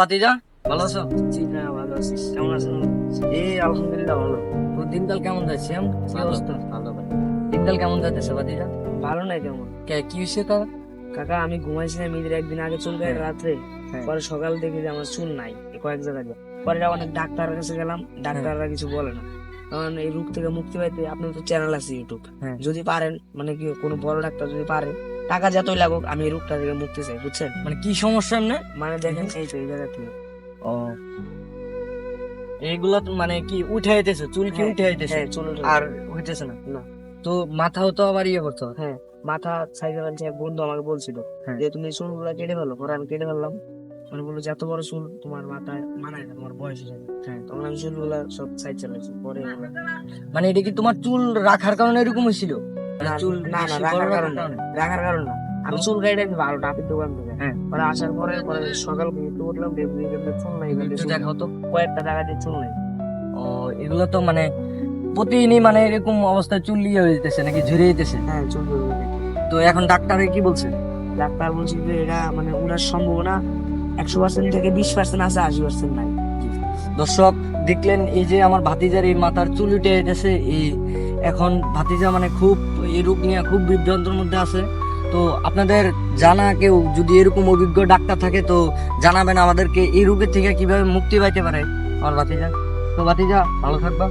ভাতিজা ভালো আছো? জি না, ভালো আছি। কেমন আছেন? এই আলহামদুলিল্লাহ ভালো। তো দিনকাল কেমন যাচ্ছে? কি অবস্থা? ভালো ভাই। দিনকাল কেমন যাচ্ছে ভাতিজা? ভালো নাই কেমন কি হয়েছে তা? কাকা? আমি ঘুমাইছিলাম ঈদের একদিন আগে, চুল কাটে রাত্রে। হ্যাঁ। পরে সকাল দেখি যে আমার চুল নাই কয়েক জায়গায়। পরে অনেক ডাক্তারের কাছে গেলাম, ডাক্তাররা কিছু বলে না। কারণ এই রোগ থেকে মুক্তি পাইতে আপনার তো চ্যানেল আছে ইউটিউব, হ্যাঁ। যদি পারেন মানে কি কোনো বড় ডাক্তার যদি পারে, টাকা যতই লাগুক, আমি এই রোগটা থেকে মুক্তি চাই, বুঝছেন? মানে কি সমস্যা এমনি? মানে দেখেন এই তো এই জায়গা থেকে ও, এইগুলা তো মানে কি উঠে আইতেছে, চুল কি উঠে আইতেছে? হ্যাঁ, চুল উঠে আর হইতেছে না? না। তো মাথাও তো আবার ইয়ে করতে হয়। হ্যাঁ, মাথা সাইজে ফেলছে। এক বন্ধু আমাকে বলছিল হ্যাঁ। যে তুমি চুলগুলা কেটে ফেলো, পরে আমি কেটে ফেললাম। মানে বললো যে এত বড় চুল তোমার মাথায় মানায় না, তোমার বয়স হিসাবে। হ্যাঁ। তখন আমি চুলগুলা সব সাইড চালাইছি পরে এগুলা। মানে এটা কি তোমার চুল রাখার কারণে এরকম হয়েছিল? মানে না চুল না না, বেশি রাখার বড় কারণ না, রাখার কারণ না। আমি তো? চুল কাটে ভালো নাপির দোকান থেকে। হ্যাঁ। পরে আসার পরে সকাল ঘুরতে উঠলাম, দেখি যে চুল নাই, একটু দেখাও তো। কয়েকটা জায়গা দিয়ে চুল নাই। ও, এগুলো তো মানে প্রতিদিনই মানে এরকম অবস্থায় চুল ইয়ে হয়ে যেতেছে নাকি ঝরে যেতেছে? হ্যাঁ, চুল ঝরে গেছে। তো এখন ডাক্তারে কি বলছে? ডাক্তার বলছে যে এটা মানে ওনার সম্ভাবনা 100% থেকে 20% আছে, 80% নাই। দর্শক দেখলেন, এই যে আমার ভাতিজার এই মাথার চুল উঠে যেতেছে, এই এখন ভাতিজা মানে খুব এই রোগ নিয়ে খুব বিভ্রান্তর মধ্যে আছে। তো আপনাদের জানা কেউ যদি এরকম অভিজ্ঞ ডাক্তার থাকে তো জানাবেন আমাদেরকে, এই রোগের থেকে কিভাবে মুক্তি পাইতে পারে আমার ভাতিজা। তো ভাতিজা ভালো থাকবা।